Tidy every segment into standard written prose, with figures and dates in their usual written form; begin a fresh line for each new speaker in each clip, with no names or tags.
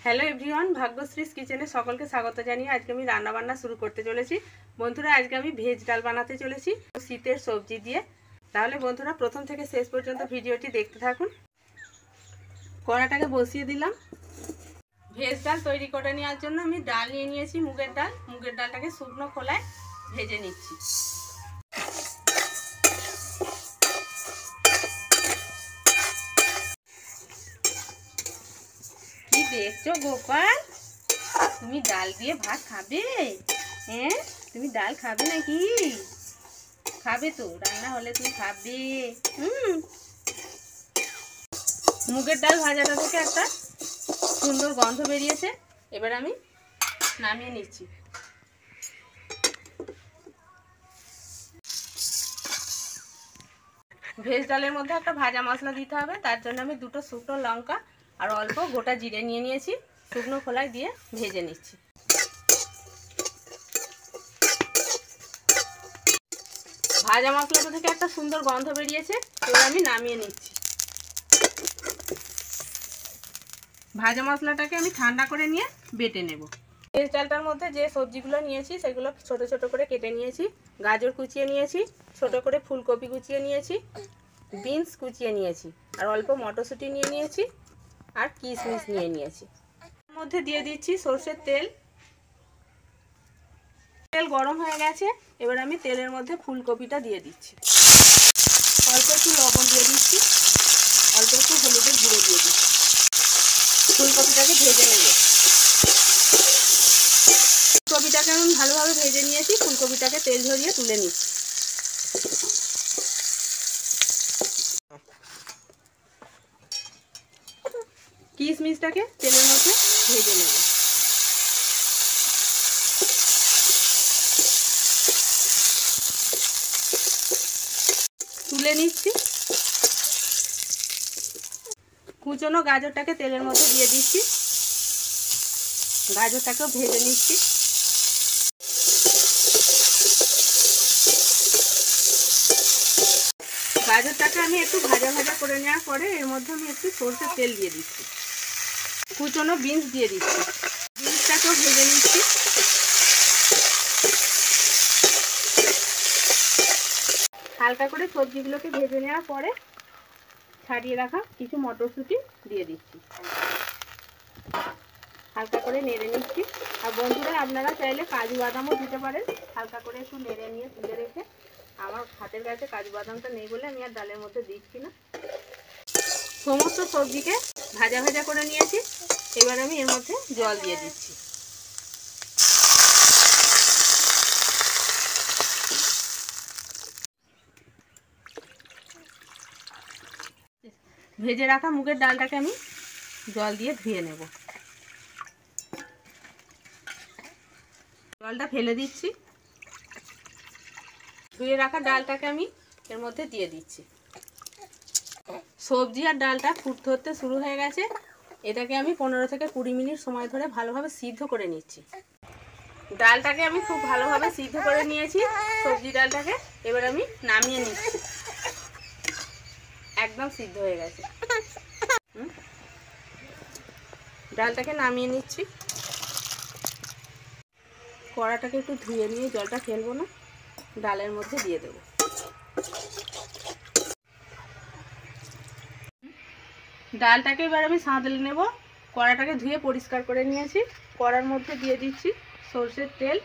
Hello everyone, ভাগ্যশ্রীস কিচেনে সকলকে স্বাগত জানিয়ে আজকে আমি রান্না বান্না শুরু করতে চলেছি। বন্ধুরা, আজকে আমি ভেজ ডাল বানাতে চলেছি শীতের সবজি দিয়ে। তাহলে বন্ধুরা প্রথম থেকে শেষ পর্যন্ত ভিডিওটি দেখতে থাকুন। কড়াটাকে বসিয়ে দিলাম। ভেজ ডাল তৈরি করে নেওয়ার জন্য আমি ডাল নিয়ে নিয়েছি, মুগের ডাল। মুগের ডালটাকে শুকনো খোলায় ভেজে নিচ্ছি। কি দেখছো গোপাল, তুমি ডাল দিয়ে ভাত খাবে? হ্যাঁ, তুমি ডাল খাবে নাকি? খাবে তো, রান্না হলে তুমি খাবে। মুগের ডাল ভাজাটা থেকে একটা সুন্দর গন্ধ বেরিয়েছে। এবার আমি নামিয়ে নিচ্ছি। ভেজ ডালের মধ্যে একটা ভাজা মশলা দিতে হবে, তার জন্য আমি দুটো শুকনো লঙ্কা আর অল্প গোটা জিরে নিয়ে নিয়েছি, শুকনো খোলায় দিয়ে ভেজে নিচ্ছি। ভাজা মশলাটা থেকে একটা সুন্দর গন্ধ বেরিয়েছে, এবার আমি নামিয়ে নিচ্ছি। ভাজা মশলাটাকে আমি ঠান্ডা করে নিয়ে বেটে নেব। ভেজ ডালটার মধ্যে যে সবজিগুলো নিয়েছি সেগুলো ছোট ছোট করে কেটে নিয়েছি। গাজর কুচিয়ে নিয়েছি, ছোট করে ফুলকপি কুচিয়ে নিয়েছি, বিনস কুচিয়ে নিয়েছি, আর অল্প মটরশুঁটি নিয়ে নিয়েছি, আর কিশমিশ নিয়ে নিয়েছি। এর মধ্যে দিয়ে দিচ্ছি সরষের তেল। তেল গরম হয়ে গেছে, এবার আমি তেলের মধ্যে ফুলকপিটা দিয়ে দিচ্ছি। অল্প একটু লবণ দিয়ে দিচ্ছি, অল্প একটু হলুদের গুঁড়ো দিয়ে দিচ্ছি। ফুলকপিটাকে ভেজে নেব। ফুলকপিটাকে আমি ভালোভাবে ভেজে নিয়েছি, ফুলকপিটাকে তেল ঝরিয়ে তুলে নিচ্ছি। কিশমিশটাকে তেলের মধ্যে ভেজে নেব। তুলে নিচ্ছি। কুচনো গাজরটাকে তেলের মধ্যে দিয়ে দিচ্ছি, গাজরটাকেও ভেজে নিচ্ছি। গাজরটাকে আমি একটু ভাজা ভাজা করে নেওয়ার পরে এর মধ্যে আমি একটু সরষের তেল দিয়ে দিচ্ছি। কুচনো বিনস দিয়ে দিচ্ছি, বিনসটাকেও ভেজে নিচ্ছি। হালকা করে সবজিগুলোকে ভেজে নেওয়ার পরে ছাড়িয়ে রাখা কিছু মটরশুঁটি দিয়ে দিচ্ছি। হালকা করে নেড়ে নিচ্ছি। আর বন্ধুরা, আপনারা চাইলে কাজু বাদামও দিতে পারেন। হালকা করে একটু নেড়ে নিয়ে তুলে রেখে, আমার হাতের কাছে কাজু বাদামটা নেই বলে আমি আর ডালের মধ্যে দিচ্ছি না। সমস্ত সবজিকে ভাজা ভাজা করে নিয়েছি, এবার আমি এর মধ্যে জল দিয়ে দিচ্ছি। ভেজে রাখা মুগের ডালটাকে আমি জল দিয়ে ধুয়ে নেব। জলটা ফেলে দিচ্ছি। ধুয়ে রাখা ডালটাকে আমি এর মধ্যে দিয়ে দিচ্ছি। সবজি আর ডালটা ফুটতে হতে শুরু হয়ে গেছে। এটাকে আমি 15 থেকে 20 মিনিট সময় ধরে ভালোভাবে সিদ্ধ করে নিচ্ছি। ডালটাকে আমি খুব ভালোভাবে সিদ্ধ করে নিয়েছি, সবজি ডালটাকে। এবার আমি নামিয়ে নিচ্ছি। একদম সিদ্ধ হয়ে গেছে। ডালটাকে নামিয়ে নিচ্ছি। কড়াটাকে একটু ধুয়ে নিয়ে জলটা ফেলবো না, ডালের মধ্যে দিয়ে দেবো। ডালটাকে এবার আমি সাঁতলে নেব। কড়াটাকে ধুয়ে পরিষ্কার করে নিয়েছি। কড়ার মধ্যে দিয়ে দিচ্ছি সরষের তেল,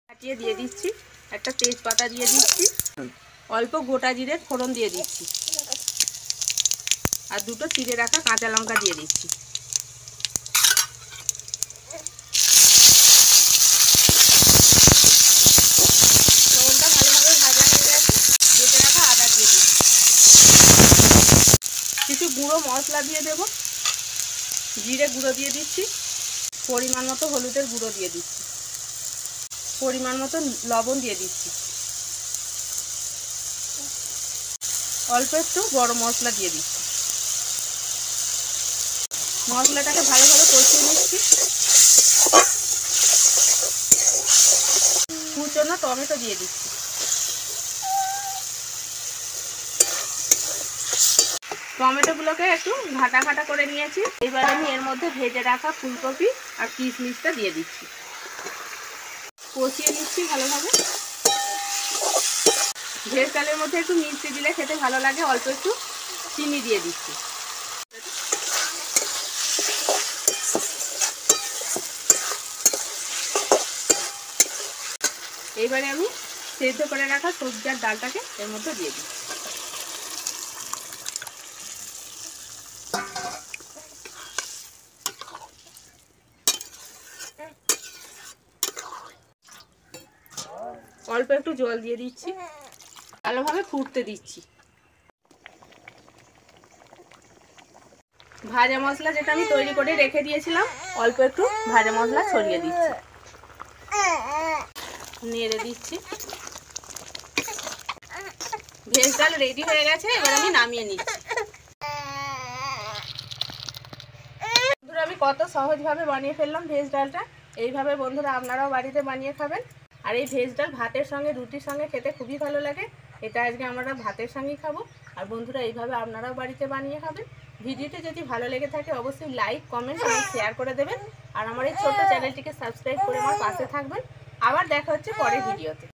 কাটিয়ে দিয়ে দিচ্ছি। একটা তেজপাতা দিয়ে দিচ্ছি, অল্প গোটা জিরে ফোড়ন দিয়ে দিচ্ছি, আর দুটো চিড়ে রাখা কাঁচা লঙ্কা দিয়ে দিচ্ছি। ফোড়নটা ভালোভাবে ভাজা হয়ে গেছে, বেটে রাখা আদা দিয়ে দিচ্ছি। কিছু গুঁড়ো মশলা দিয়ে দেব। জিরে গুঁড়ো দিয়ে দিচ্ছি, পরিমাণ মতো হলুদের গুঁড়ো দিয়ে দিচ্ছি, পরিমাণ মতো লবণ দিয়ে দিচ্ছি, অল্প একটু গরম মশলা দিয়ে দিচ্ছি। মশলাটাকে ভালোভাবে কষিয়ে নিচ্ছি। কুচনো টমেটো দিয়ে দিচ্ছি। টমেটোগুলোকে একটু ঘাটা ঘাটা করে নিয়েছি। এবার আমি এর মধ্যে ভেজে রাখা ফুলকপি আর কিশমিশটা দিয়ে দিচ্ছি, কষিয়ে নিচ্ছি ভালোভাবে। ভেজ ডালের মধ্যে একটু মিষ্টি দিলে খেতে ভালো লাগে, অল্প একটু চিনি দিয়ে দিচ্ছি। এইবারে আমি সেদ্ধ করে রাখা সবজি আর ডালটাকে এর মধ্যে দিয়ে দিচ্ছি। অল্প একটু জল দিয়ে দিচ্ছি, ভালোভাবে ফুটতে দিচ্ছি। ভাজা মশলা যেটা আমি তৈরি করে রেখে দিয়েছিলাম, অল্প একটু ভাজা মশলা ছড়িয়ে দিচ্ছি, নেড়ে দিচ্ছি। ভেজ ডাল রেডি হয়ে গেছে, এবার আমি নামিয়ে নিচ্ছি। বন্ধুরা আমি কত সহজভাবে বানিয়ে ফেললাম ভেজ ডালটা। এইভাবে বন্ধুরা আপনারাও বাড়িতে বানিয়ে খাবেন। আর এই ভেজ ডাল ভাতের সঙ্গে রুটির সঙ্গে খেতে খুবই ভালো লাগে। এটা আজকে আমরা ভাতের সঙ্গেই খাবো। আর বন্ধুরা এইভাবে আপনারাও বাড়িতে বানিয়ে খাবেন। ভিডিওটি যদি ভালো লেগে থাকে অবশ্যই লাইক, কমেন্ট এবং শেয়ার করে দেবেন। আর আমার এই ছোট্ট চ্যানেলটিকে সাবস্ক্রাইব করে আমার পাশে থাকবেন। আবার দেখা হচ্ছে পরের ভিডিওতে।